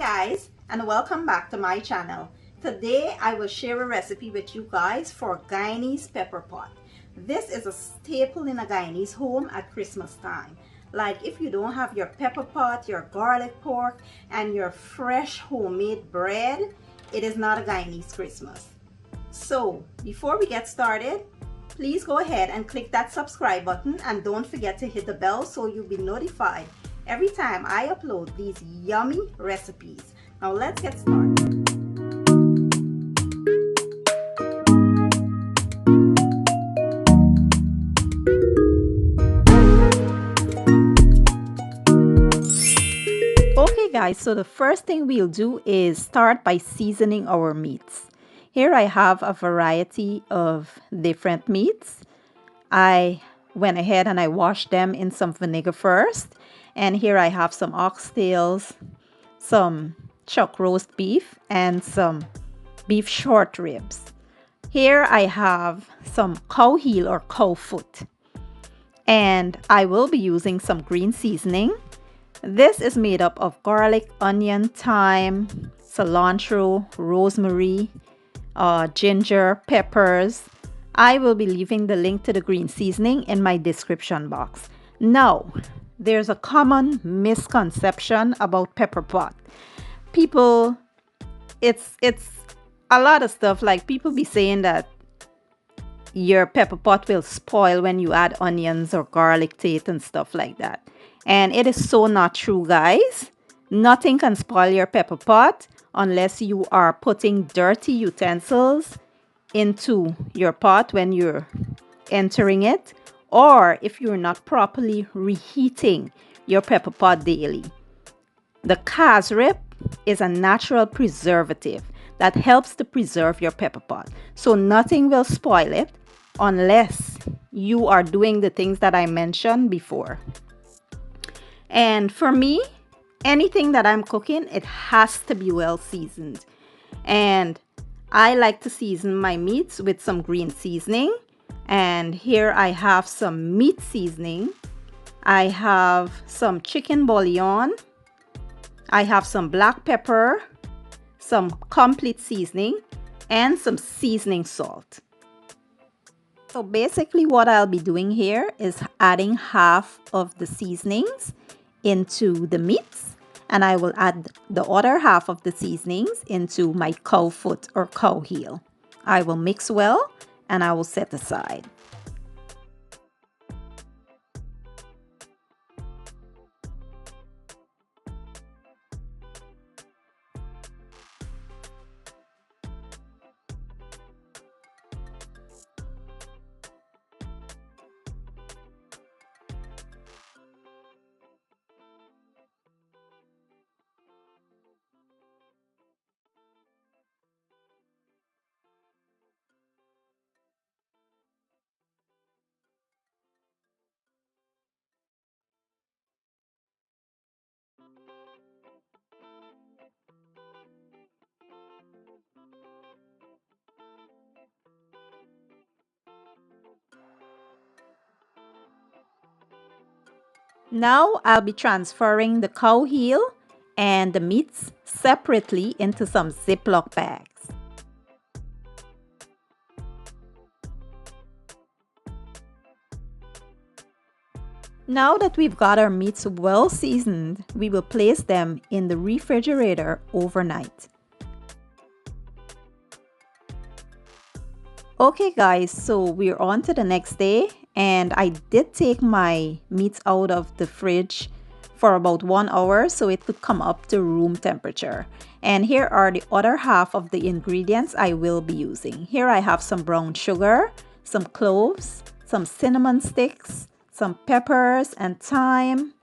guys, and welcome back to my channel. Today I will share a recipe with you guys for Guyanese pepper pot. This is a staple in a Guyanese home at Christmas time. Like if you don't have your pepper pot, your garlic pork, and your fresh homemade bread, it is not a Guyanese Christmas. So before we get started, please go ahead and click that subscribe button and don't forget to hit the bell so you'll be notified every time I upload these yummy recipes. Now let's get started. Okay guys, so the first thing we'll do is start by seasoning our meats. Here I have a variety of different meats. I went ahead and I washed them in some vinegar first. And here I have some oxtails, some chuck roast beef, and some beef short ribs. Here I have some cow heel or cow foot. And I will be using some green seasoning. This is made up of garlic, onion, thyme, cilantro, rosemary, ginger, peppers. I will be leaving the link to the green seasoning in my description box. Now, there's a common misconception about pepper pot. People, it's a lot of stuff, like people be saying that your pepper pot will spoil when you add onions or garlic to it and stuff like that. And it is so not true, guys. Nothing can spoil your pepper pot unless you are putting dirty utensils into your pot when you're entering it, or if you're not properly reheating your pepper pot daily. The cassareep is a natural preservative that helps to preserve your pepper pot. So nothing will spoil it unless you are doing the things that I mentioned before. And for me, anything that I'm cooking, it has to be well seasoned. And I like to season my meats with some green seasoning. And here I have some meat seasoning. I have some chicken bouillon. I have some black pepper, some complete seasoning, and some seasoning salt. So basically what I'll be doing here is adding half of the seasonings into the meats, and I will add the other half of the seasonings into my cow foot or cow heel. I will mix well and I will set aside. Now I'll be transferring the cow heel and the meats separately into some Ziploc bags. Now that we've got our meats well seasoned, we will place them in the refrigerator overnight. Okay guys, so we're on to the next day, and I did take my meats out of the fridge for about 1 hour so it could come up to room temperature. And here are the other half of the ingredients I will be using. Here I have some brown sugar, some cloves, some cinnamon sticks, some peppers and thyme.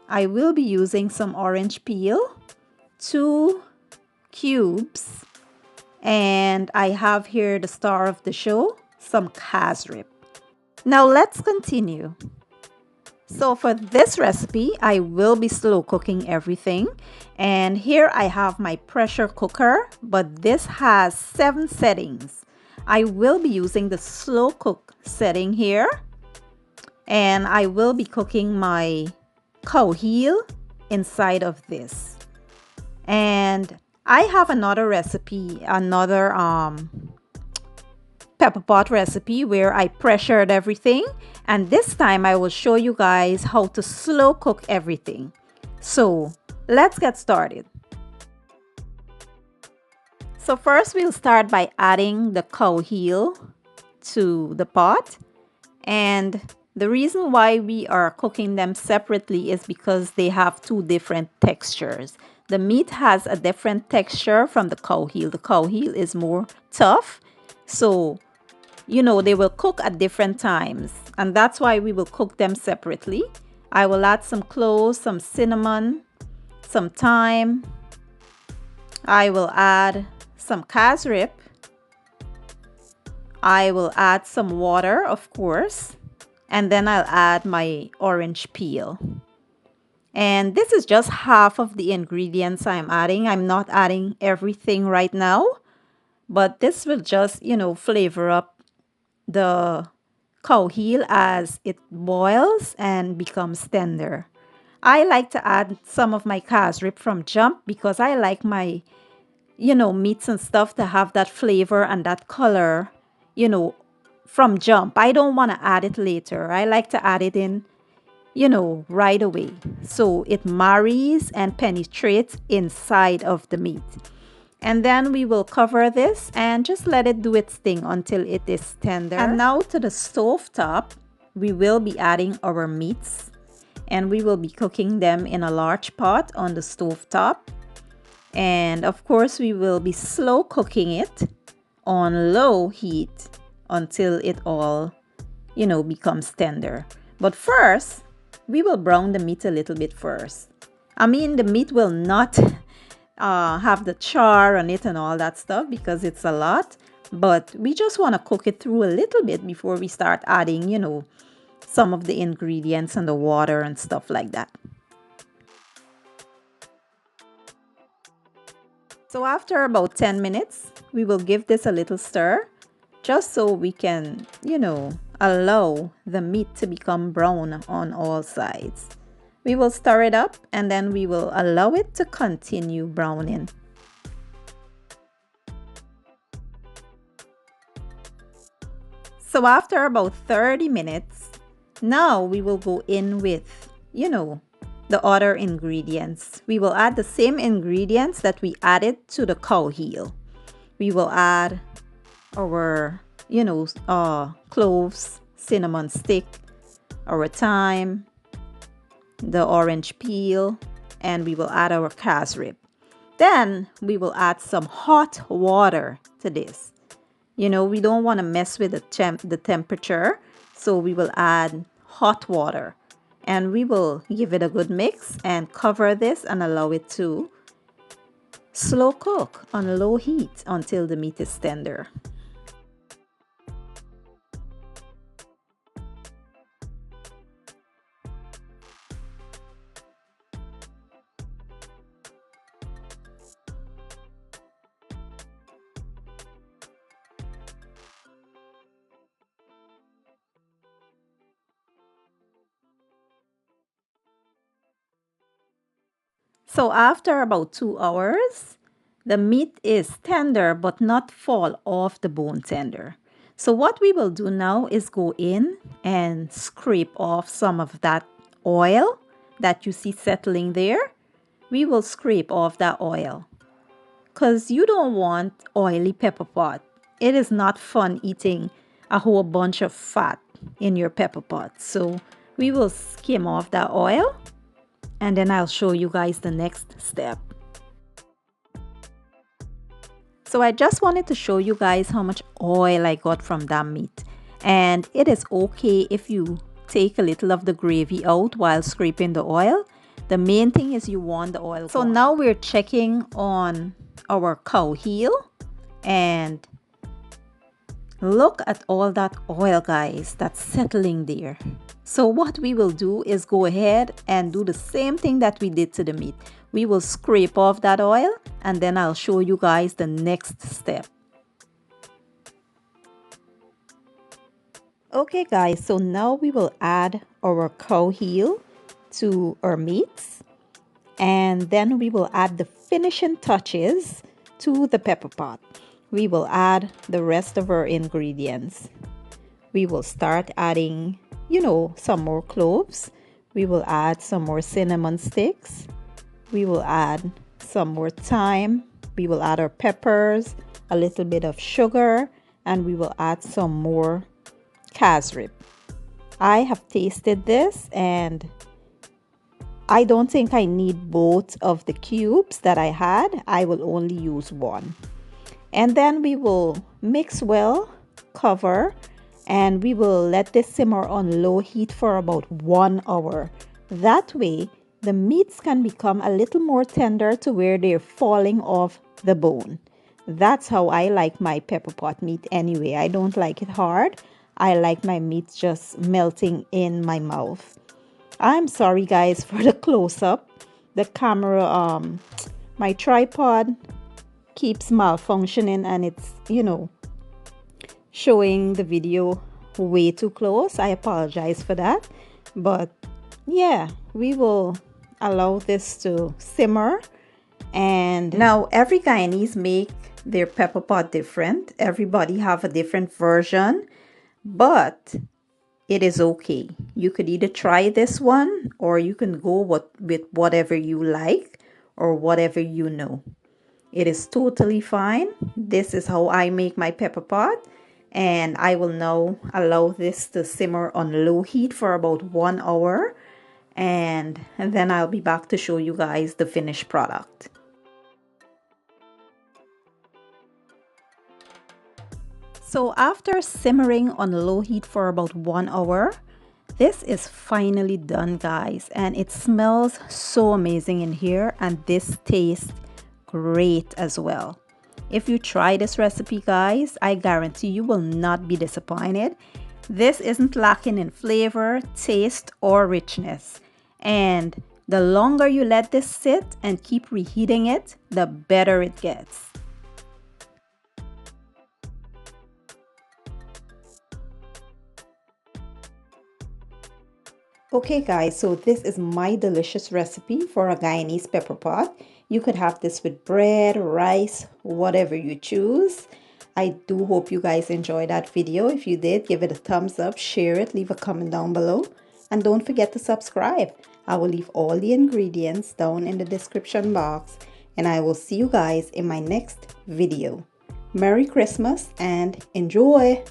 I will be using some orange peel, 2 cubes, and I have here the star of the show, some cassareep. Now let's continue. So for this recipe, I will be slow cooking everything. And here I have my pressure cooker, but this has 7 settings. I will be using the slow cook setting here. And I will be cooking my cow heel inside of this. And I have another recipe, another pepper pot recipe where I pressured everything, and this time I will show you guys how to slow cook everything. So let's get started. So first we'll start by adding the cow heel to the pot, and the reason why we are cooking them separately is because they have two different textures. The meat has a different texture from the cow heel. The cow heel is more tough, so they will cook at different times, and that's why we will cook them separately. I will add some cloves, some cinnamon, some thyme. I will add some cassareep. I will add some water, of course, and then I'll add my orange peel. And this is just half of the ingredients I'm adding. I'm not adding everything right now, but this will just, flavor up the cow heel as it boils and becomes tender. I like to add some of my cassareep from jump because I like my, meats and stuff to have that flavor and that color, you know, from jump. I don't want to add it later. I like to add it in, right away. So it marries and penetrates inside of the meat. And then we will cover this and just let it do its thing until it is tender. And now to the stove top, we will be adding our meats, and we will be cooking them in a large pot on the stove top. And of course, we will be slow cooking it on low heat until it all, becomes tender. But first, we will brown the meat a little bit first. I mean, the meat will not have the char on it and all that stuff because it's a lot, but we just want to cook it through a little bit before we start adding, some of the ingredients and the water and stuff like that. So after about 10 minutes, we will give this a little stir just so we can, allow the meat to become brown on all sides. We will stir it up and then we will allow it to continue browning. So after about 30 minutes, now we will go in with, the other ingredients. We will add the same ingredients that we added to the cow heel. We will add our, cloves, cinnamon stick, our thyme, the orange peel, and we will add our cassareep. Then we will add some hot water to this. We don't want to mess with the temperature, so we will add hot water. And we will give it a good mix and cover this and allow it to slow cook on low heat until the meat is tender. So after about 2 hours, the meat is tender but not fall off the bone tender. So what we will do now is go in and scrape off some of that oil that you see settling there. We will scrape off that oil because you don't want oily pepper pot. It is not fun eating a whole bunch of fat in your pepper pot. So we will skim off that oil and then I'll show you guys the next step. So I just wanted to show you guys how much oil I got from that meat. And it is okay if you take a little of the gravy out while scraping the oil. The main thing is you want the oil. So now we're checking on our cow heel, and look at all that oil, guys, that's settling there. So what we will do is go ahead and do the same thing that we did to the meat. We will scrape off that oil and then I'll show you guys the next step. Okay guys, so now we will add our cow heel to our meats. And then we will add the finishing touches to the pepper pot. We will add the rest of our ingredients. We will start adding, some more cloves. We will add some more cinnamon sticks. We will add some more thyme. We will add our peppers, a little bit of sugar, and we will add some more cassareep. I have tasted this and I don't think I need both of the cubes that I had. I will only use one. And then we will mix well, cover, and we will let this simmer on low heat for about 1 hour. That way, the meats can become a little more tender to where they're falling off the bone. That's how I like my pepper pot meat anyway. I don't like it hard. I like my meats just melting in my mouth. I'm sorry guys for the close-up. The camera, my tripod keeps malfunctioning and it's, showing the video way too close. I apologize for that. But yeah, we will allow this to simmer. And now every Guyanese make their pepper pot different. Everybody have a different version, but it is okay. You could either try this one or you can go with whatever you like or whatever you know. It is totally fine. This is how I make my pepper pot, and I will now allow this to simmer on low heat for about 1 hour, and then I'll be back to show you guys the finished product. So after simmering on low heat for about 1 hour, this is finally done guys, and it smells so amazing in here, and this tastes great as well. If you try this recipe guys, I guarantee you will not be disappointed. This isn't lacking in flavor, taste, or richness, and the longer you let this sit and keep reheating it, the better it gets. Okay guys, so this is my delicious recipe for a Guyanese pepper pot. You could have this with bread, rice, whatever you choose. I do hope you guys enjoyed that video. If you did, give it a thumbs up, share it, leave a comment down below. And don't forget to subscribe. I will leave all the ingredients down in the description box. And I will see you guys in my next video. Merry Christmas and enjoy!